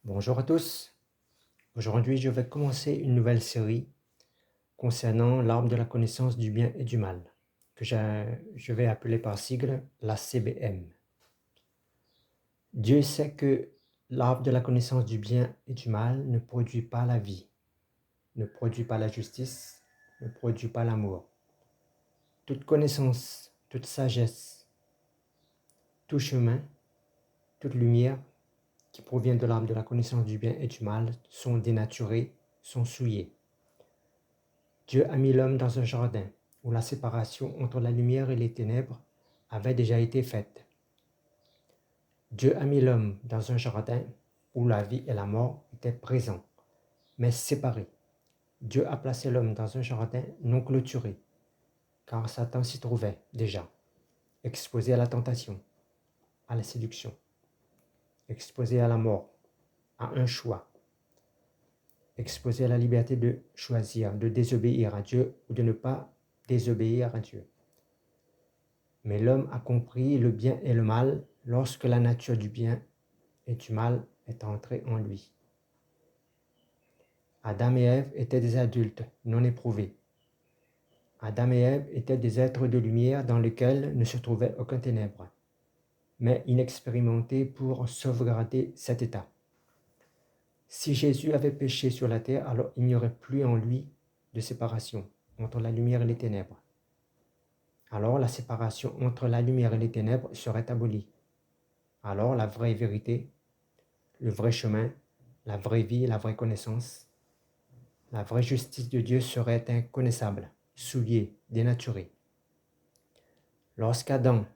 Bonjour à tous. Aujourd'hui, je vais commencer une nouvelle série concernant l'arbre de la connaissance du bien et du mal, que je vais appeler par sigle la CBM. Dieu sait que l'arbre de la connaissance du bien et du mal ne produit pas la vie, ne produit pas la justice, ne produit pas l'amour. Toute connaissance, toute sagesse, tout chemin, toute lumière qui provient de l'arbre de la connaissance du bien et du mal sont dénaturés, sont souillés. Dieu a mis l'homme dans un jardin où la séparation entre la lumière et les ténèbres avait déjà été faite. Dieu a mis l'homme dans un jardin où la vie et la mort étaient présents, mais séparés. Dieu a placé l'homme dans un jardin non clôturé, car Satan s'y trouvait déjà, exposé à la tentation, à la séduction, exposé à la mort, à un choix, exposé à la liberté de choisir, de désobéir à Dieu ou de ne pas désobéir à Dieu. Mais l'homme a compris le bien et le mal lorsque la nature du bien et du mal est entrée en lui. Adam et Ève étaient des adultes non éprouvés. Adam et Ève étaient des êtres de lumière dans lesquels ne se trouvait aucun ténèbre, mais inexpérimentés pour sauvegarder cet état. Si Jésus avait péché sur la terre, alors il n'y aurait plus en lui de séparation entre la lumière et les ténèbres. Alors la séparation entre la lumière et les ténèbres serait abolie. Alors la vraie vérité, le vrai chemin, la vraie vie, la vraie connaissance, la vraie justice de Dieu serait inconnaissable, souillée, dénaturée. Lorsqu'Adam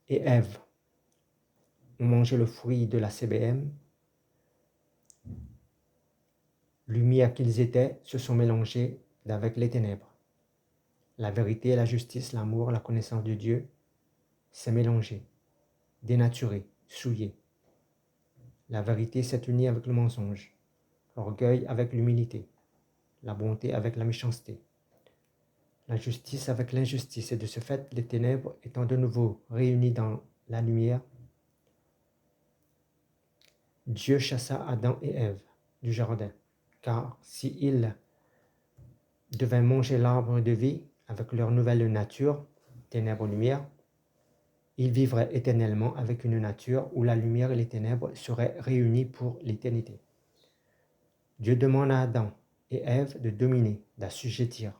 et Ève ont mangé le fruit de la CBM, lumière qu'ils étaient se sont mélangés avec les ténèbres. La vérité, la justice, l'amour, la connaissance de Dieu s'est mélangée, dénaturée, souillée. La vérité s'est unie avec le mensonge, l'orgueil avec l'humilité, la bonté avec la méchanceté, la justice avec l'injustice, et de ce fait, les ténèbres étant de nouveau réunies dans la lumière, Dieu chassa Adam et Ève du jardin, car s'ils devaient manger l'arbre de vie avec leur nouvelle nature, ténèbres-lumière, ils vivraient éternellement avec une nature où la lumière et les ténèbres seraient réunies pour l'éternité. Dieu demande à Adam et Ève de dominer, d'assujettir,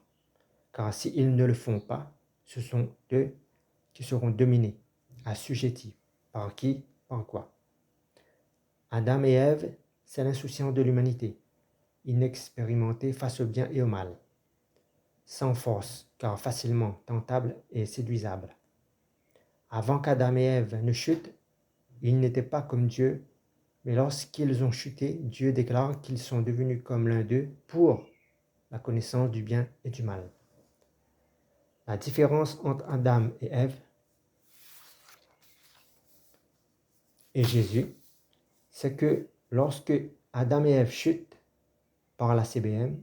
car s'ils ne le font pas, ce sont eux qui seront dominés, assujettis. Par qui? Par quoi? Adam et Ève, c'est l'insouciance de l'humanité, inexpérimentée face au bien et au mal, sans force, car facilement tentable et séduisable. Avant qu'Adam et Ève ne chutent, ils n'étaient pas comme Dieu, mais lorsqu'ils ont chuté, Dieu déclare qu'ils sont devenus comme l'un d'eux pour la connaissance du bien et du mal. La différence entre Adam et Ève et Jésus, c'est que lorsque Adam et Ève chutent par la CBM,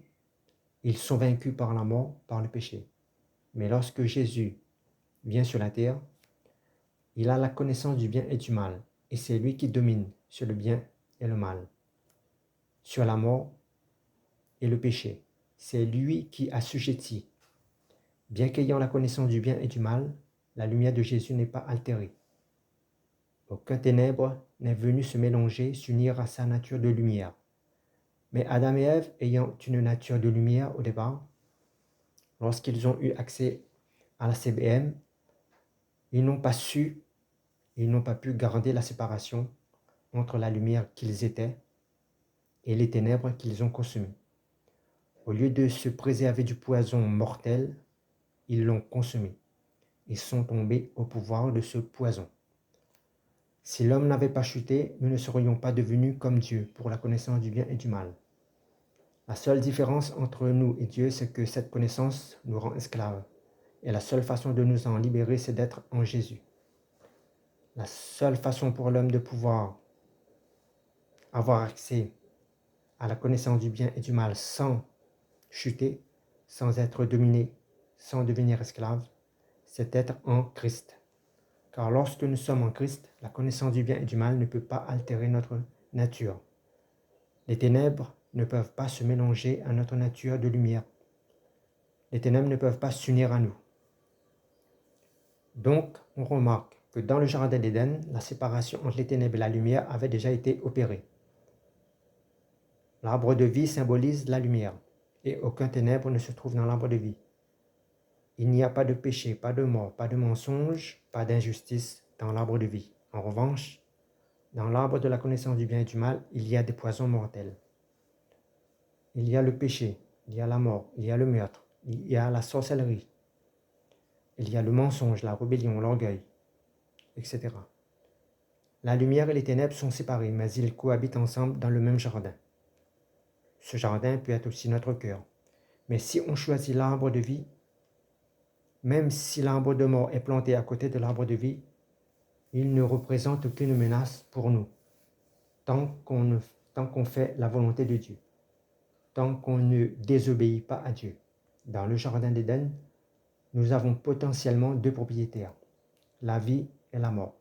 ils sont vaincus par la mort, par le péché. Mais lorsque Jésus vient sur la terre, il a la connaissance du bien et du mal, et c'est lui qui domine sur le bien et le mal, sur la mort et le péché. C'est lui qui assujettit. Bien qu'ayant la connaissance du bien et du mal, la lumière de Jésus n'est pas altérée. Aucun ténèbre n'est venu se mélanger, s'unir à sa nature de lumière. Mais Adam et Ève, ayant une nature de lumière au départ, lorsqu'ils ont eu accès à la CBM, ils n'ont pas pu garder la séparation entre la lumière qu'ils étaient et les ténèbres qu'ils ont consommées. Au lieu de se préserver du poison mortel, ils l'ont consommé et sont tombés au pouvoir de ce poison. Si l'homme n'avait pas chuté, nous ne serions pas devenus comme Dieu pour la connaissance du bien et du mal. La seule différence entre nous et Dieu, c'est que cette connaissance nous rend esclaves. Et la seule façon de nous en libérer, c'est d'être en Jésus. La seule façon pour l'homme de pouvoir avoir accès à la connaissance du bien et du mal sans chuter, sans être dominé, sans devenir esclave, c'est être en Christ. Car lorsque nous sommes en Christ, la connaissance du bien et du mal ne peut pas altérer notre nature. Les ténèbres ne peuvent pas se mélanger à notre nature de lumière. Les ténèbres ne peuvent pas s'unir à nous. Donc, on remarque que dans le jardin d'Éden, la séparation entre les ténèbres et la lumière avait déjà été opérée. L'arbre de vie symbolise la lumière, et aucun ténèbre ne se trouve dans l'arbre de vie. Il n'y a pas de péché, pas de mort, pas de mensonge, pas d'injustice dans l'arbre de vie. En revanche, dans l'arbre de la connaissance du bien et du mal, il y a des poisons mortels. Il y a le péché, il y a la mort, il y a le meurtre, il y a la sorcellerie, il y a le mensonge, la rébellion, l'orgueil, etc. La lumière et les ténèbres sont séparés, mais ils cohabitent ensemble dans le même jardin. Ce jardin peut être aussi notre cœur. Mais si on choisit l'arbre de vie, même si l'arbre de mort est planté à côté de l'arbre de vie, il ne représente aucune menace pour nous, tant qu'on fait la volonté de Dieu, tant qu'on ne désobéit pas à Dieu. Dans le jardin d'Éden, nous avons potentiellement deux propriétaires, la vie et la mort.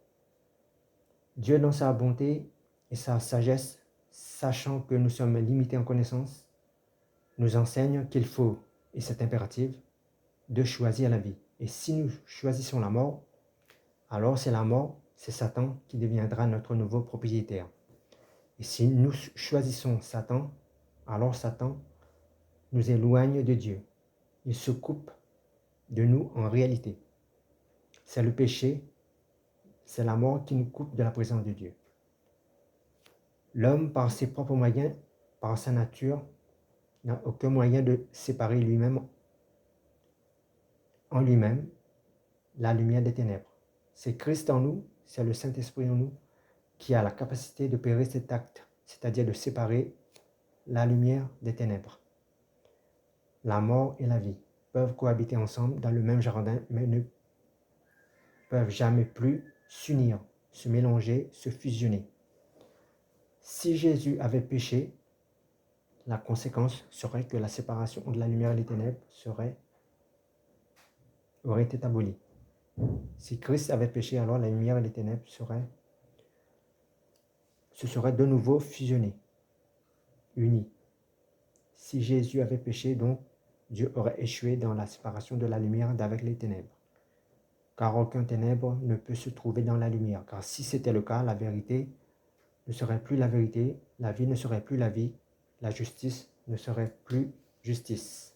Dieu, dans sa bonté et sa sagesse, sachant que nous sommes limités en connaissance, nous enseigne qu'il faut, et c'est impératif, de choisir la vie. Et si nous choisissons la mort, alors c'est la mort, c'est Satan qui deviendra notre nouveau propriétaire. Et si nous choisissons Satan, alors Satan nous éloigne de Dieu. Il se coupe de nous en réalité. C'est le péché, c'est la mort qui nous coupe de la présence de Dieu. L'homme, par ses propres moyens, par sa nature, n'a aucun moyen de séparer lui-même en lui-même la lumière des ténèbres. C'est Christ en nous, c'est le Saint-Esprit en nous qui a la capacité d'opérer cet acte, c'est-à-dire de séparer la lumière des ténèbres. La mort et la vie peuvent cohabiter ensemble dans le même jardin, mais ne peuvent jamais plus s'unir, se mélanger, se fusionner. Si Jésus avait péché, la conséquence serait que la séparation entre la lumière et les ténèbres aurait été abolie. Si Christ avait péché, alors la lumière et les ténèbres se seraient de nouveau fusionnés, unis. Si Jésus avait péché, donc, Dieu aurait échoué dans la séparation de la lumière d'avec les ténèbres. Car aucun ténèbre ne peut se trouver dans la lumière. Car si c'était le cas, la vérité ne serait plus la vérité, la vie ne serait plus la vie, la justice ne serait plus justice.